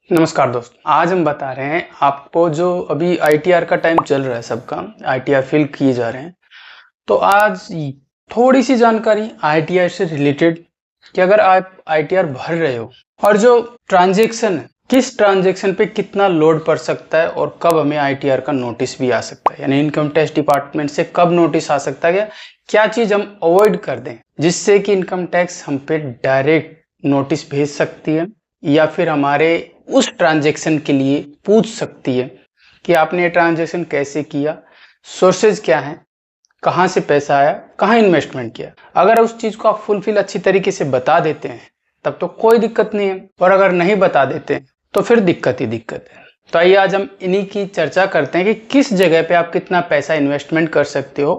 नमस्कार दोस्त, आज हम बता रहे हैं आपको जो अभी आईटीआर का टाइम चल रहा है, सबका आईटीआर फिल किए जा रहे हैं। तो आज थोड़ी सी जानकारी आईटीआर से रिलेटेड कि अगर आप आईटीआर भर रहे हो और जो ट्रांजैक्शन है, किस ट्रांजैक्शन पे कितना लोड पड़ सकता है और कब हमें आईटीआर का नोटिस भी आ सकता है, यानी इनकम टैक्स डिपार्टमेंट से कब नोटिस आ सकता है, क्या चीज हम अवॉइड कर दें जिससे कि इनकम टैक्स हम पे डायरेक्ट नोटिस भेज सकती है या फिर हमारे उस ट्रांजैक्शन के लिए पूछ सकती है कि आपने ये ट्रांजैक्शन कैसे किया, सोर्सेज क्या है, कहाँ से पैसा आया, कहाँ इन्वेस्टमेंट किया। अगर उस चीज को आप फुलफिल अच्छी तरीके से बता देते हैं तब तो कोई दिक्कत नहीं है, और अगर नहीं बता देते तो फिर दिक्कत ही दिक्कत है। तो आइए आज हम इन्हीं की चर्चा करते हैं कि किस जगह पे आप कितना पैसा इन्वेस्टमेंट कर सकते हो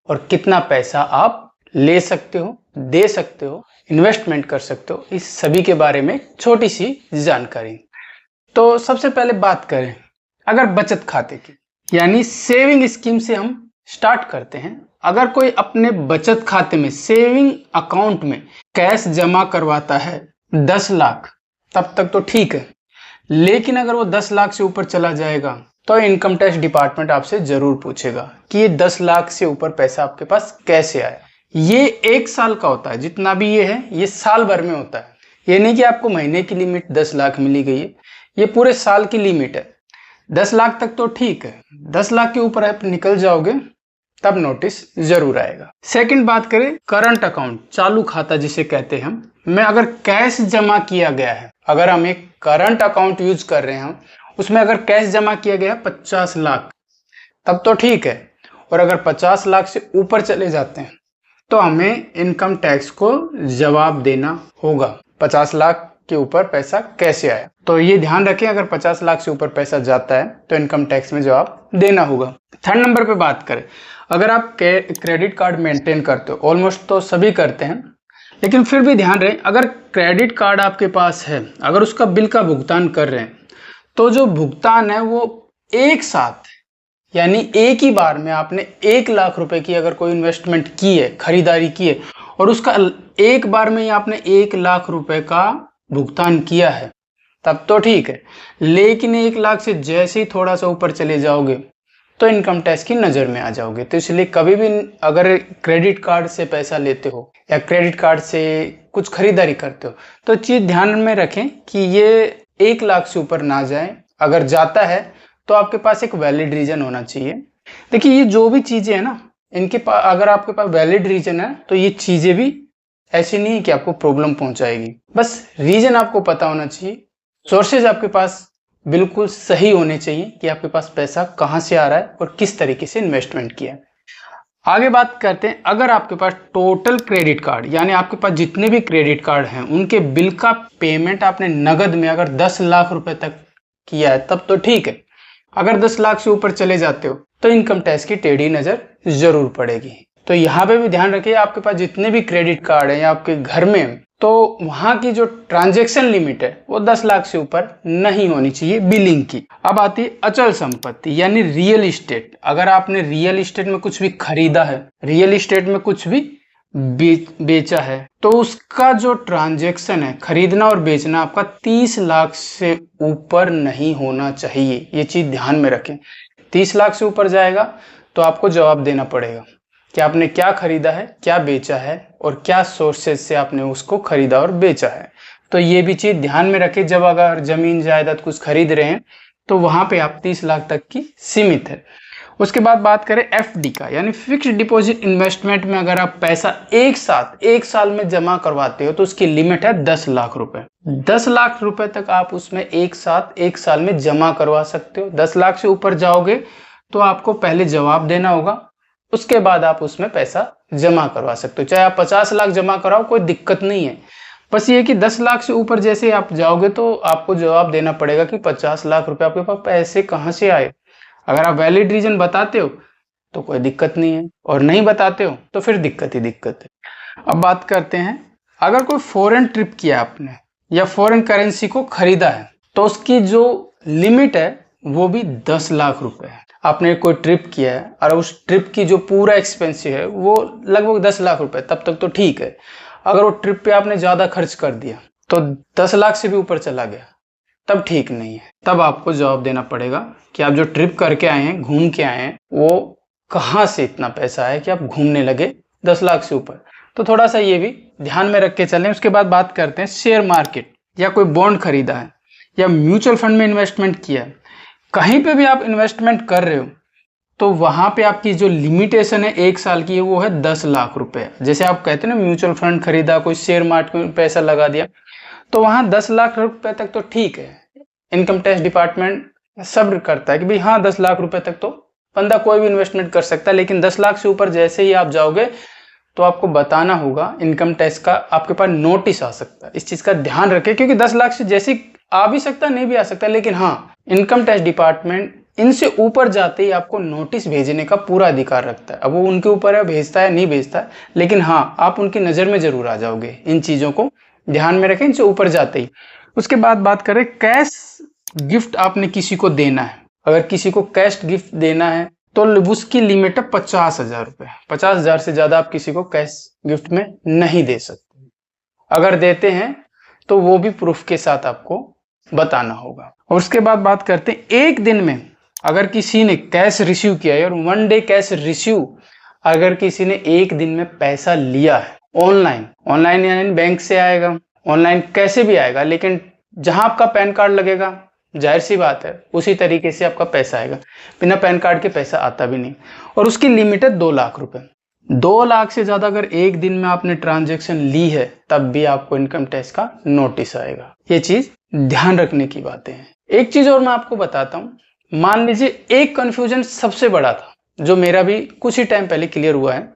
और कितना पैसा आप ले सकते हो, दे सकते हो, इन्वेस्टमेंट कर सकते हो। इस सभी के बारे में छोटी सी जानकारी। तो सबसे पहले बात करें अगर बचत खाते की, यानी सेविंग स्कीम से हम स्टार्ट करते हैं। अगर कोई अपने बचत खाते में, सेविंग अकाउंट में कैश जमा करवाता है 10 लाख, तब तक तो ठीक है। लेकिन अगर वो 10 लाख से ऊपर चला जाएगा तो इनकम टैक्स डिपार्टमेंट आपसे जरूर पूछेगा कि ये 10 लाख से ऊपर पैसा आपके पास कैसे आया। ये 1 साल का होता है, जितना भी ये है ये साल भर में होता है। ये नहीं कि आपको महीने की लिमिट 10 लाख मिली गई है, ये पूरे साल की लिमिट है। 10 लाख तक तो ठीक है, 10 लाख के ऊपर आप निकल जाओगे तब नोटिस जरूर आएगा। सेकंड बात करें करंट अकाउंट, चालू खाता जिसे कहते हैं हम, में अगर कैश जमा किया गया है, अगर हम एक करंट अकाउंट यूज कर रहे हैं, उसमें अगर कैश जमा किया गया है 50 लाख, तब तो ठीक है। और अगर 50 लाख से ऊपर चले जाते हैं तो हमें इनकम टैक्स को जवाब देना होगा 50 लाख के ऊपर पैसा कैसे आया। तो ये ध्यान रखें, अगर 50 लाख से ऊपर पैसा जाता है तो इनकम टैक्स में जवाब देना होगा। थर्ड नंबर पे बात करें, अगर आप क्रेडिट कार्ड मेंटेन करते हो, ऑलमोस्ट तो सभी करते हैं, लेकिन फिर भी ध्यान रहे, अगर क्रेडिट कार्ड आपके पास है, अगर उसका बिल का भुगतान कर रहे हैं, तो जो भुगतान है वो एक साथ, यानी एक ही बार में आपने 1 लाख रुपए की अगर कोई इन्वेस्टमेंट की है, खरीदारी की है, और उसका एक बार में ही आपने 1 लाख रुपए का भुगतान किया है, तब तो ठीक है। लेकिन 1 लाख से जैसे ही थोड़ा सा ऊपर चले जाओगे तो इनकम टैक्स की नजर में आ जाओगे। तो इसलिए कभी भी अगर क्रेडिट कार्ड से पैसा लेते हो या क्रेडिट कार्ड से कुछ खरीदारी करते हो तो चीज ध्यान में रखें कि ये 1 लाख से ऊपर ना जाए। अगर जाता है तो आपके पास एक वैलिड रीजन होना चाहिए। देखिए, ये जो भी चीजें है ना, इनके पास अगर आपके पास वैलिड रीजन है तो ये चीजें भी ऐसी नहीं कि आपको प्रॉब्लम पहुंचाएगी। बस रीजन आपको पता होना चाहिए, सोर्सेज आपके पास बिल्कुल सही होने चाहिए कि आपके पास पैसा कहां से आ रहा है और किस तरीके से इन्वेस्टमेंट किया है। आगे बात करते हैं, अगर आपके पास टोटल क्रेडिट कार्ड, यानी आपके पास जितने भी क्रेडिट कार्ड हैं उनके बिल का पेमेंट आपने नगद में अगर 10 लाख रुपए तक किया है, तब तो ठीक है। अगर 10 लाख से ऊपर चले जाते हो तो इनकम टैक्स की टेढ़ी नजर जरूर पड़ेगी। तो यहाँ पे भी ध्यान रखिए, आपके पास जितने भी क्रेडिट कार्ड है या आपके घर में, तो वहां की जो ट्रांजैक्शन लिमिट है वो 10 लाख से ऊपर नहीं होनी चाहिए बिलिंग की। अब आती है अचल संपत्ति, यानी रियल इस्टेट। अगर आपने रियल इस्टेट में कुछ भी खरीदा है, रियल इस्टेट में कुछ भी बेचा है, तो उसका जो ट्रांजैक्शन है, खरीदना और बेचना, आपका 30 लाख से ऊपर नहीं होना चाहिए। ये चीज ध्यान में रखें। 30 लाख से ऊपर जाएगा तो आपको जवाब देना पड़ेगा कि आपने क्या खरीदा है, क्या बेचा है और क्या सोर्सेज से आपने उसको खरीदा और बेचा है। तो ये भी चीज ध्यान में रखें। जब अगर जमीन जायदाद कुछ खरीद रहे हैं तो वहां पे आप 30 लाख तक की सीमित है। उसके बाद बात करें एफडी का, यानी फिक्स्ड डिपॉजिट इन्वेस्टमेंट में अगर आप पैसा एक साथ 1 साल में जमा करवाते हो तो उसकी लिमिट है 10 लाख रुपए। 10 लाख रुपए तक आप उसमें एक साथ 1 साल में जमा करवा सकते हो। 10 लाख से ऊपर जाओगे तो आपको पहले जवाब देना होगा, उसके बाद आप उसमें पैसा जमा करवा सकते हो। चाहे आप 50 लाख जमा कराओ, कोई दिक्कत नहीं है। बस ये कि 10 लाख से ऊपर जैसे आप जाओगे तो आपको जवाब देना पड़ेगा कि 50 लाख रुपए आपके पास पैसे कहाँ से आए। अगर आप वैलिड रीजन बताते हो तो कोई दिक्कत नहीं है, और नहीं बताते हो तो फिर दिक्कत ही दिक्कत है। अब बात करते हैं, अगर कोई फॉरेन ट्रिप किया आपने या फॉरेन करेंसी को खरीदा है तो उसकी जो लिमिट है वो भी 10 लाख रुपए है। आपने कोई ट्रिप किया है और उस ट्रिप की जो पूरा एक्सपेंसिव है वो लगभग 10 लाख रुपए, तब तक तो ठीक है। अगर वो ट्रिप पे आपने ज्यादा खर्च कर दिया तो 10 लाख से भी ऊपर चला गया तब ठीक नहीं है। तब आपको जवाब देना पड़ेगा कि आप जो ट्रिप करके आए हैं, घूम के आए हैं, वो कहाँ से इतना पैसा आया कि आप घूमने लगे 10 लाख से ऊपर। तो थोड़ा सा ये भी ध्यान में रख के चलें। उसके बाद बात करते हैं शेयर मार्केट या कोई बॉन्ड खरीदा है या म्यूचुअल फंड में इन्वेस्टमेंट किया है, कहीं पे भी आप इन्वेस्टमेंट कर रहे हो तो वहां पे आपकी जो लिमिटेशन है 1 साल की है वो है 10 लाख रुपए। जैसे आप कहते हैं ना म्यूचुअल फंड खरीदा, कोई शेयर मार्केट में पैसा लगा दिया, तो वहां 10 लाख रुपए तक तो ठीक है, इनकम टैक्स डिपार्टमेंट सब्र करता है कि भाई हाँ 10 लाख रुपए तक तो बंदा कोई भी इन्वेस्टमेंट कर सकता है। लेकिन 10 लाख से ऊपर जैसे ही आप जाओगे तो आपको बताना होगा, इनकम टैक्स का आपके पास नोटिस आ सकता है। इस चीज का ध्यान रखें, क्योंकि 10 लाख से जैसे आ भी सकता नहीं भी आ सकता, लेकिन हाँ इनकम टैक्स डिपार्टमेंट इनसे ऊपर जाते ही आपको नोटिस भेजने का पूरा अधिकार रखता है। अब वो उनके ऊपर है, भेजता है नहीं भेजता है, लेकिन हाँ आप उनकी नजर में जरूर आ जाओगे। इन चीजों को ध्यान में रखें इनसे ऊपर जाते ही। उसके बाद बात करें कैश गिफ्ट आपने किसी को देना है। अगर किसी को कैश गिफ्ट देना है तो उसकी लिमिट है 50,000 रुपए। 50,000 से ज्यादा आप किसी को कैश गिफ्ट में नहीं दे सकते। अगर देते हैं तो वो भी प्रूफ के साथ आपको बताना होगा। और उसके बाद बात करते हैं एक दिन में अगर किसी ने कैश रिसीव किया है, और 1 डे कैश रिसीव, अगर किसी ने एक दिन में पैसा लिया है ऑनलाइन यानी बैंक से आएगा, ऑनलाइन कैसे भी आएगा, लेकिन जहां आपका पैन कार्ड लगेगा जाहिर सी बात है उसी तरीके से आपका पैसा आएगा। बिना पैन कार्ड के पैसा आता भी नहीं। और उसकी लिमिट है 2 लाख रुपए। 2 लाख से ज्यादा अगर एक दिन में आपने ट्रांजेक्शन ली है तब भी आपको इनकम टैक्स का नोटिस आएगा। ये चीज ध्यान रखने की बातें हैं। एक चीज और मैं आपको बताता हूँ, मान लीजिए एक कंफ्यूजन सबसे बड़ा था जो मेरा भी कुछ ही टाइम पहले क्लियर हुआ है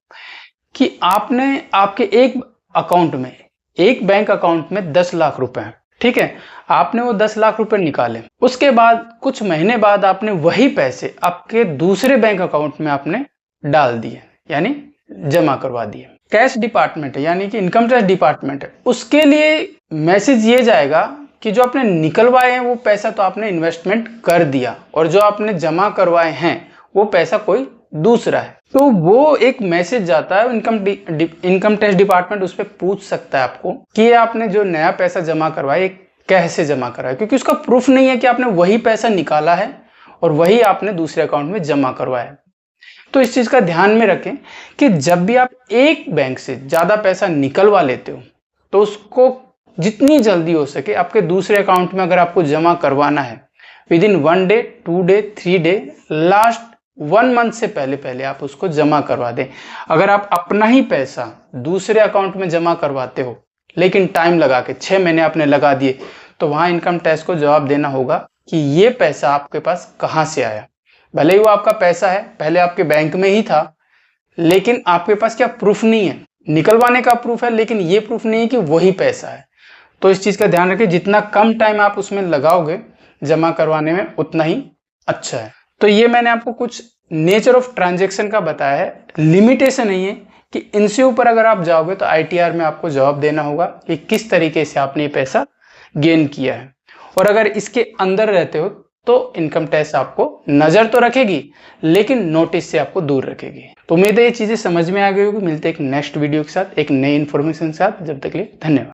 कि आपने आपके एक बैंक अकाउंट में 10 लाख रुपए हैं, ठीक है, आपने वो 10 लाख रुपए निकाले, उसके बाद कुछ महीने बाद आपने वही पैसे आपके दूसरे बैंक अकाउंट में आपने डाल दिए, यानी जमा करवा दिए। कैश डिपार्टमेंट है यानी कि इनकम टैक्स डिपार्टमेंट है, उसके लिए मैसेज ये जाएगा कि जो आपने निकलवाए हैं वो पैसा तो आपने इन्वेस्टमेंट कर दिया, और जो आपने जमा करवाए हैं वो पैसा कोई दूसरा है। तो वो एक मैसेज जाता है, इनकम टैक्स डिपार्टमेंट उस पर पूछ सकता है आपको कि ये आपने जो नया पैसा जमा करवाया कैसे जमा कराया, क्योंकि उसका प्रूफ नहीं है कि आपने वही पैसा निकाला है और वही आपने दूसरे अकाउंट में जमा करवाया। तो इस चीज का ध्यान में रखें कि जब भी आप एक बैंक से ज्यादा पैसा निकलवा लेते हो तो उसको जितनी जल्दी हो सके आपके दूसरे अकाउंट में अगर आपको जमा करवाना है, within 1 day, 2 day, 3 day, last 1 month से पहले आप उसको जमा करवा दें। अगर आप अपना ही पैसा दूसरे अकाउंट में जमा करवाते हो लेकिन टाइम लगा के 6 महीने आपने लगा दिए, तो वहां इनकम टैक्स को जवाब देना होगा कि ये पैसा आपके पास कहां से आया। भले ही वो आपका पैसा है, पहले आपके बैंक में ही था, लेकिन आपके पास क्या प्रूफ नहीं है। निकलवाने का प्रूफ है लेकिन ये प्रूफ नहीं है कि वही पैसा है। तो इस चीज का ध्यान रखें, जितना कम टाइम आप उसमें लगाओगे जमा करवाने में उतना ही अच्छा है। तो ये मैंने आपको कुछ नेचर ऑफ ट्रांजैक्शन का बताया है। लिमिटेशन नहीं है कि इनसे ऊपर अगर आप जाओगे तो आईटीआर में आपको जवाब देना होगा कि किस तरीके से आपने ये पैसा गेन किया है। और अगर इसके अंदर रहते हो तो इनकम टैक्स आपको नजर तो रखेगी लेकिन नोटिस से आपको दूर रखेगी। तो उम्मीद है ये चीजें समझ में आ गई होगी। मिलते हैं एक नेक्स्ट वीडियो के साथ, एक नई इन्फॉर्मेशन के साथ। जब तक के लिए धन्यवाद।